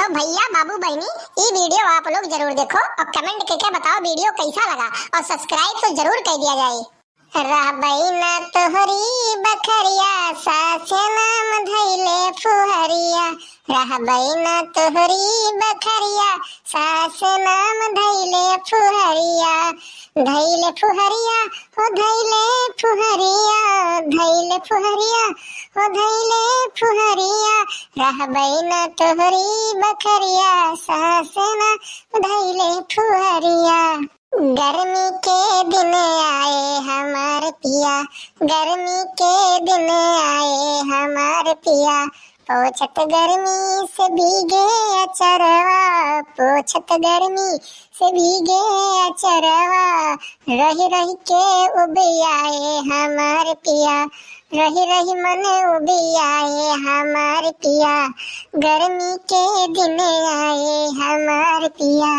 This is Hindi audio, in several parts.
तो भैया बाबू बहनी ये वीडियो आप लोग जरूर देखो और कमेंट करके बताओ वीडियो कैसा लगा और सब्सक्राइब तो जरूर कर दिया जाए। रहबई न तोहरी बखरिया सास नाम धैले फुहरिया, रहबई न तोहरी बखरिया सास नाम धैले फुहरिया, धैले फुहरिया हो धैले फुहरिया, धैले फुहरिया हो धैले फुहरिया, रहबई न तोहरी बखरिया सास नाम धैले फुहरिया। गर्मी के दिन आए हमार पिया, गर्मी के दिन आए हमार पिया, पोछत गर्मी से भीगे अचरवा, पोछत गर्मी से भीगे अचरवा, रही रही के उबी आए हमार पिया, रही रही मन उबी आए हमार पिया, गर्मी के दिन आए हमार पिया।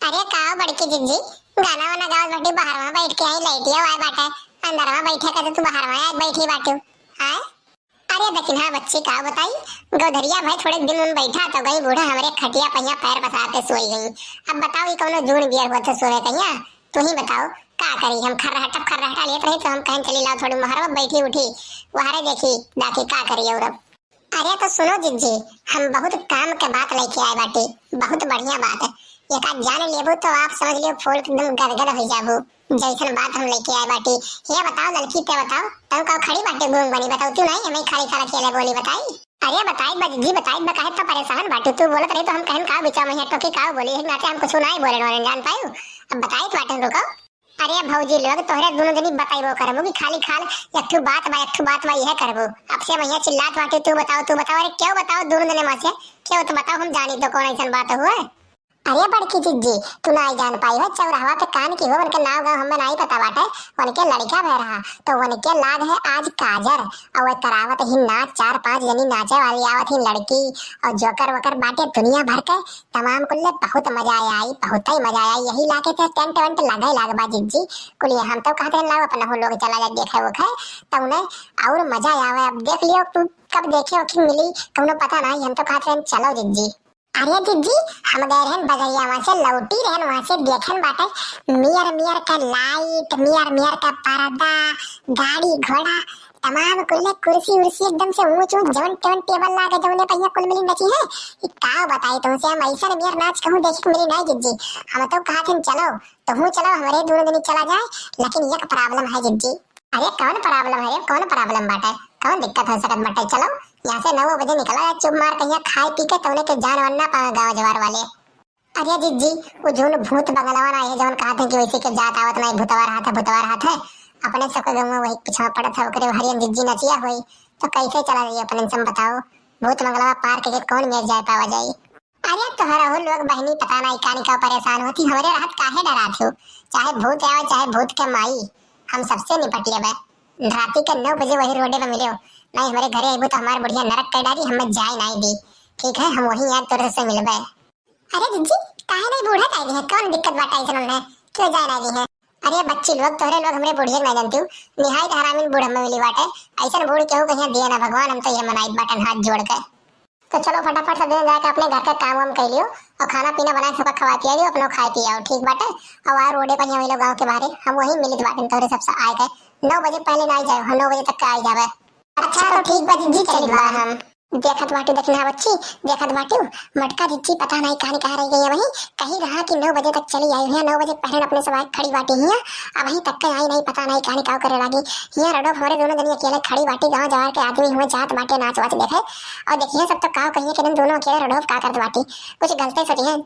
अरे का बड़की जिज्जी गाना वाना गावत बाटी बाहरवा बैठ के आई लाइटिया आए बाटे अंदरवा बैठे का तू बाहरवा आज बैठी बाटू हां। अरे लेकिन हाँ बच्ची का बताई गौधरिया भाई थोड़े दिन उन बैठा तो गई बूढ़ा हमारे खटिया पहिया पैर पसारते सोई गई। अब बताओ ये कौनो जून बियर हुआ तो सोए कहिया तू ही बताओ का करी हम खर्राटा लेत रही तो हम कहीं चली लाओ थोड़ी महरवा बैठी उठी वहारे देखी दाखी का करी और। अरे तो सुनो जिज्जी हम बहुत काम के बात लेके आए बाटी, बहुत बढ़िया बात है एक आध जान लेबू तो आप समझ लियो फूल एकदम गदगद हो जाबू जैसन बात हम लेके आए बाटी। ये बताओ लड़की ते बताओ तुम का खड़ी बाटे घूम बनी बताओ तू नहीं हमें खाली खाला खेले बोली बताई। अरे बताई बजी बताई मैं कहे तो परेशान बाटू तू बोलत रही तो हम कहन का बिचा में टोकी का बोली है नाते हम कुछ नहीं बोले न जान पायो अब बताई तो बाटन रुको। अरे भौजी लोग तोहरे दोनों जनी बताइबो करबो कि खाली खाल एक ठू बात बा यह करबो आपसे मैं चिल्लात बाटे तू बताओ अरे क्यों बताओ दोनों जने मां से क्यों तो बताओ हम जानी तो कौन ऐसा बात हुआ। अरे बड़की जिज्जी तू नहीं जान पाई हो चौराहा पे कान की हो उनके नाव गाँव हमें नहीं पता बाटे उनके लड़का भय रहा तो उनके लाग है आज काजर और वह करावत ही नाच 4-5 जनी नाचे वाली आवत ही लड़की और जोकर वकर बाटे दुनिया भर के तमाम कुल्ले बहुत मजा आई बहुत ही मजा आया यही लाके थे टेंट वेंट लगे लागबा जिज्जी कुलिए हम तो कहते लाओ अपना हो लोग चला जाए देखे वो खाए तो उन्हें और मजा आवे। अब देख लियो तू कब देखे कि मिली कौनो पता नहीं हम तो कहते चलो जिज्जी। अरे जिज्जी हम गए रहन बगैया वहाँ से लौटी रहन वहाँ से देखन बाटे मियर का लाइट मियर का पर्दा गाड़ी घोड़ा तमाम कुल्ले कुर्सी उर्सी एकदम से ऊंच जवन टेबल लागे जवने पहिया कुल मिली नची है का बताई तुमसे हम ऐसा मियर नाच कहूँ देखे मिली नहीं जिज्जी। हम तो कहा थे चलो तो हूँ चलो हमारे दोनों दिन चला जाए लेकिन एक प्रॉब्लम है जिज्जी। अरे कौन प्रॉब्लम है कौन प्रॉब्लम बाटे कौन दिक्कत हो सकत बाटे चलो यहाँ से 9 बजे निकला है चुप मार कहीं खाए पी के तौने के जान वरना पावे गाँव जवार वाले। अरे जिज्जी वो झून भूत बंगलवा ना ये जवन कहते कि वैसे के जात आवत नहीं भूतवार हाथ है अपने सबके गाँव में वही पीछा पड़ा था ओकरे हरियन जिज्जी नचिया हुई तो कैसे चला रही अपने से बताओ भूत बंगलवा पार के कौन मेर जाए पावा जाई। अरे तोहरा हो लोग बहनी पता नहीं कानी का परेशान होती हमारे रात काहे डरात हो चाहे भूत आवे चाहे भूत के माई हम सबसे निपट लेबे राती के 9 बजे वही रोडे पे मिलो नहीं हमारे घरे आइबो तो हमार बढ़िया नरक कर डाली हमें जाए नहीं दी ठीक है हम वही यार तोरे से मिलबे। अरे जिज्जी काहे नहीं बूढ़ा काहे है कौन दिक्कत बाटा ऐसा है क्यों जाए नहीं है। अरे बच्ची लोग तोरे लोग हमरे बुढ़िया नहीं जानती निहायत हरामी बूढ़ा में मिली बाटे ऐसा बूढ़ केहू कहीं दिया ना भगवान हम तो ये मनाई बटन हाथ जोड़ के तो चलो फटाफट सब दिन जाके अपने घर का काम वाम कर लियो और खाना पीना बना सबका खवा पिया लियो अपना खाए पिया ठीक बाटे और वहाँ रोडे पर यहाँ गाँव के बाहर हम वही मिलित बाटे तोरे सबसे आए गए 9 बजे पहले ना जाए 9 बजे तक आ जावे। अच्छा तो ठीक बा जिज्जी चली बा हम देखत बाटू देखना बच्ची देखत बाटू मटका जिज्जी पता नहीं कहां कह रही गई वही कहीं रहा कि 9 बजे तक चली आई है 9 बजे पहले अपने सब खड़ी बाटी हिया अब वहीं तक आई नहीं पता नहीं कहां का करे लगी हिया रडो हमारे दोनों जनी अकेले खड़ी बाटी गांव जवार के आदमी हुए जात बाटे नाच वाच देखे और देखिए सब तो का कहिए कि दोनों अकेले रडो का करत बाटी कुछ गलती सोची है।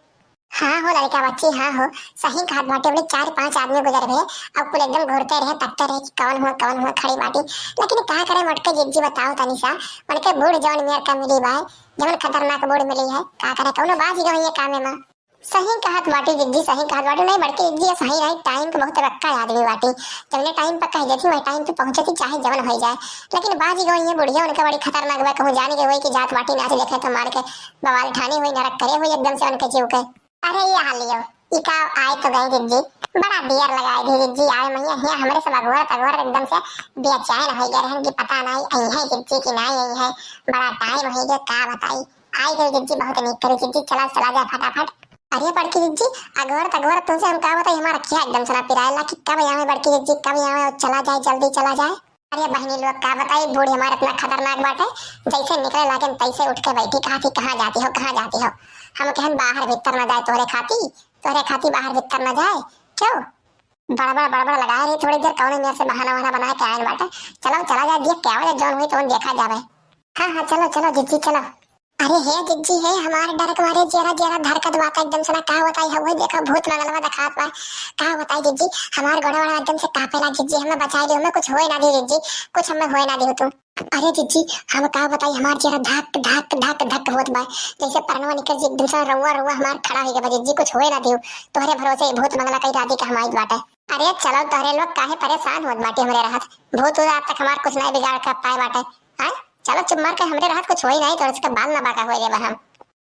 हाँ हो लड़का बच्ची हाँ हो सही कहा बाटे बोले 4-5 आदमी गुजर गए अब कुल एकदम घूरते रहे तकते रहे कि कौन हुआ खड़ी बाटी लेकिन क्या करे मटके जिज्जी बताओ तनिषा मटके बूढ़ जवन मेर का मिली बाय जवन खतरनाक बूढ़ मिली है क्या करे कौनो बात ही ये काम में सही कहत बाटी जिज्जी सही कहत बाटी नहीं बड़के जिज्जी सही रही टाइम के बहुत रखा है आदमी बाटी जबने टाइम पर कह देती वही टाइम पे पहुंचती चाहे जवन हो जाए लेकिन बाजी गई ये बुढ़िया उनका बड़ी खतरनाक बा कहूं जाने के वही की जात बाटी नाच देखे तो मार के बवाल ठानी हुई नरक करे हुई एकदम से उनके जीव के। अरे ये हाल लियो इका आए तो गए जिज्जी बड़ा देर लगाए थे जिज्जी आए मैया है हमरे सब अगवर एकदम से बेचैन हो गए रहन कि पता नहीं आई है जिज्जी की नहीं आई है बड़ा टाइम हो गया का बताई आई गई जिज्जी, बहुत नीक करी जिज्जी, चला चला जाए फटाफट। अरे बड़की जिज्जी, अगोर तगोर तुमसे हम का बताई, हमारा क्या एकदम सना पिरायला कि कब यहाँ बड़की जिज्जी, कब यहाँ चला जाए, जल्दी चला जाए। अरे बहनी लोग का बताई, बूढ़ी हमारे इतना खतरनाक बाटे, जैसे निकले लाके तैसे उठ के बैठी, कहाँ जाती हो, कहाँ जाती हो। हम कहन बाहर भीतर न जाए, तोरे खाती बाहर भीतर न जाए। क्यों बड़बड़ लगा रही थोड़ी देर, कौन मेरे से बहाना वहाना बना के आए बाटे। चलो चला जाए, देख क्या हो जौन हुई तो देखा जावे। हाँ चलो चलो जिज्जी चलो। अरे है जिज्जी है, हमारे डर के मारे जरा जरा धरकत बात एकदम से ना का बताई है, वही देखो भूत मंगलवा दिखात बा। का बताई जिज्जी, हमार गोड़ा वाला एकदम से कापेला जिज्जी, हमें बचाई दियो, हमें कुछ होए ना दी जिज्जी, कुछ हमें होए ना दी तुम। अरे जिज्जी हम का बताई, हमार जरा धक धक धक धक होत बा, जैसे परनवा निकल जी एकदम से रुआ रुआ हमार खड़ा हो गया जिज्जी, कुछ होए ना दियो। तोहरे भरोसे भूत मंगला कई राती का हमारी बात है। अरे चलो तोहरे लोग काहे परेशान होत बाटे, हमरे रहत भूत आज तक हमार कुछ नहीं बिगाड़ कर पाए बाटे। हां चलो चुप मार के, हमरे रात कुछ होई नहीं तो इसका बाल ना बाका होए देबा हम।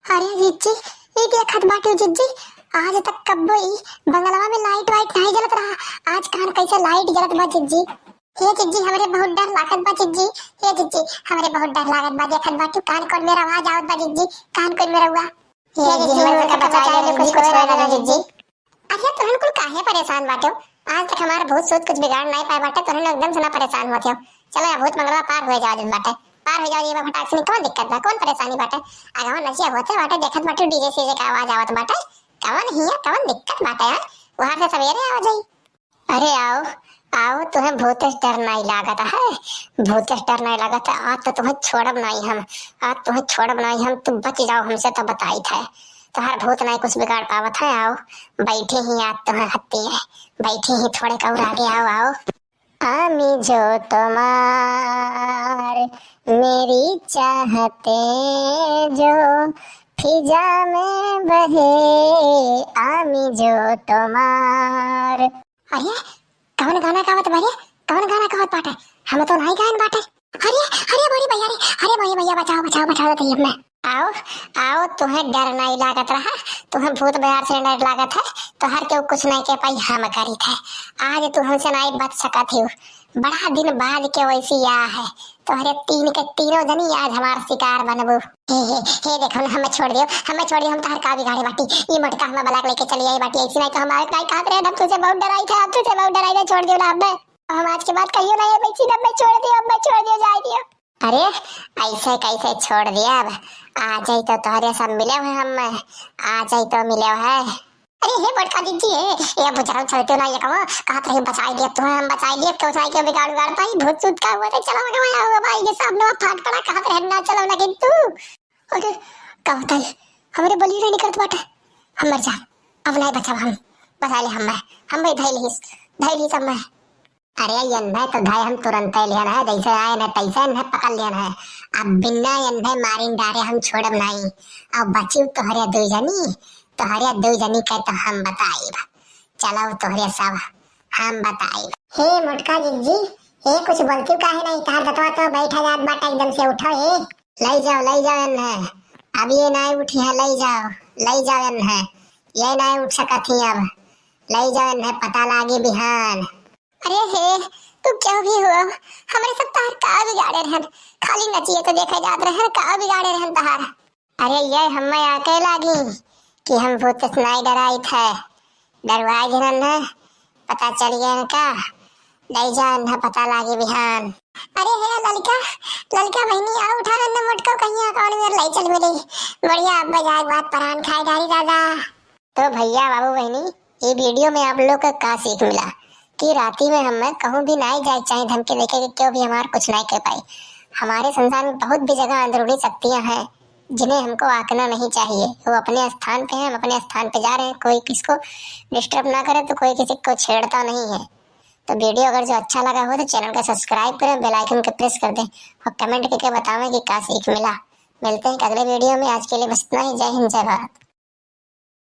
अरे जिज्जी ये देखत बाटे जिज्जी, आज तक कब्बो ई बंगलवा में लाइट वाइट नहीं जलत रहा, आज कान कैसे लाइट जलत बा जिज्जी। हे जिज्जी हमरे बहुत डर लागत बा जिज्जी, हे जिज्जी हमरे बहुत डर लागत बा, देखत बाटू कान कोन मेरा आवाज आवत बा जिज्जी, कान कोन मेरा हुआ। हे जिज्जी हमरे का बचाए ले, कुछ होए ना जिज्जी। अरे तुहन कुल काहे परेशान बाटे, आज तक हमारा भूत सूत कुछ बिगाड़ नहीं पाए बाटे, तुहन एकदम से ना परेशान होते हो। चलो भूत मंगलवा पार हो जाओ जिन बाटे, पार हो जाओ, ये फटाक से कौन दिक्कत बा, कौन परेशानी बाटे। आगवा नचिया होते बाटे, देखत बाटे डीजे सीजे का आवाज आवत बाटे, कौन हिया कौन दिक्कत बाटे यार, वहां से सवेरे आ जाई। अरे आओ आओ, तुम्हें भूत से डर नहीं लागत है, भूत से डर नहीं लागत है, आज तो तुम्हें छोड़ब नहीं हम, आज तुम्हें छोड़ब नहीं हम, तुम बच जाओ हमसे तो बताई थे, तुम्हारा भूत नहीं कुछ बिगाड़ पावत है। आओ बैठे ही, आज तुम्हें हत्ती है, बैठे ही थोड़े कौर आगे आओ आओ। आमी जो तुम्हार मेरी चाहते जो फिजा में बहे, आमी जो तुम्हार। अरे कौन गाना गावत बारे, कौन गाना गावत बाटे, हम तो नहीं गायन बाटे। अरे अरे बड़ी भैया रे, अरे बड़ी भैया बचाओ बचाओ बचाओ तो मैं। आओ आओ, तुम्हें डर नहीं लागत रहा, तुम्हें भूत बिहार से डर लागत है, तो हर केहू कुछ नहीं के पाई, हम करी थे, आज तू हमसे नहीं बच सकत हो, बड़ा दिन बाद के वैसी आ है, तुम्हारे तीन के तीनों जनी आज हमार शिकार बनबू। हे देखो हमें छोड़ दियो, हमें छोड़ दियो, हम तार का बिगाड़े बाटी, ये मटका हमें बलाक लेके चली आई बाटी, ऐसी नहीं तो हम आज नहीं खाते रहे, हम तुझसे बहुत डराई थे, अब तुझसे बहुत डराई थे, छोड़ दियो ना हमें, हम आज के बाद कहियो नहीं बेची, अब मैं छोड़ दियो, अब मैं छोड़ दियो, जाए दियो। अरे ऐसे कैसे छोड़ दिया, अब आ जाई तो तोहरे सब मिले हुए, हम आ जाई तो मिले है। अरे हे बड़का दीदी ये बुझाऊ चलते ना, ये कहा तो बचाई दिया तुम्हें, हम बचाई दिए, क्यों साई के बिगाड़ पाई, भूत सूत का हुआ था, चलो मगा हुआ भाई के सामने फाट पड़ा, कहां पे रहना, चलो ना किंतु। अरे का होता है, हमारे बलि नहीं करत बाटे, हम मर जा, अब नहीं बचा, हम बचा ले, हम भाई धैल ही सब में। अरे यन्ने तो धाय हम तुरंत लियन है, जैसे आए न तैसे न पकड़ लियन है, अब बिना यन्ने मारिन डारे हम छोड़ब नहीं, अब बची तोहरे दो जनी, तोहरे दो जनी के तो हम बताइब, चलो तोहरे सब हम बताइब। हे मोटका जिज्जी, हे कुछ बोलती काहे नहीं, तार बतवा तो बैठा जात बाटा, एकदम से उठो, हे ले जाओ यन्ने, अब ये नहीं उठी है, ले जाओ यन्ने, ये नहीं उठ सकत ही, अब ले जाओ यन्ने, पता लागे बिहान। अरे हे तू क्या भी हुआ, हमारे सब तार का बिगाड़े रहन, खाली नचिए तो देखे जात रहन, का बिगाड़े रहन तार। अरे ये हमें आके लागी कि हम भूत से नहीं डराई थे, डरवाए जिनन है, पता चल गया इनका, नहीं जान है, पता लागी बिहान। अरे हे ललका बहनी आओ, उठा रन मोटको कहिया कौन मेरे लाई चल मेरी, बढ़िया अब बजाए बात परान खाए डारी दादा। तो भैया बाबू बहनी, ये वीडियो में आप लोग को क्या सीख मिला कि राती में हमें कहूँ भी नहीं जाए, चाहे धमकी देखे कि क्यों भी हमारा कुछ नहीं कर पाई। हमारे संसार में बहुत भी जगह अंदरूनी शक्तियां हैं जिन्हें हमको आंकना नहीं चाहिए, वो अपने स्थान पे हैं, हम अपने स्थान पे जा रहे हैं, कोई किसको डिस्टर्ब ना करे, तो कोई किसी को छेड़ता नहीं है। तो वीडियो अगर जो अच्छा लगा हो तो चैनल को सब्सक्राइब करें, बेल आइकन को प्रेस कर दें और कमेंट करके बतावें कि क्या सीख मिला। मिलते हैं अगले वीडियो में, आज के लिए बस इतना ही, जय हिंद जय भारत।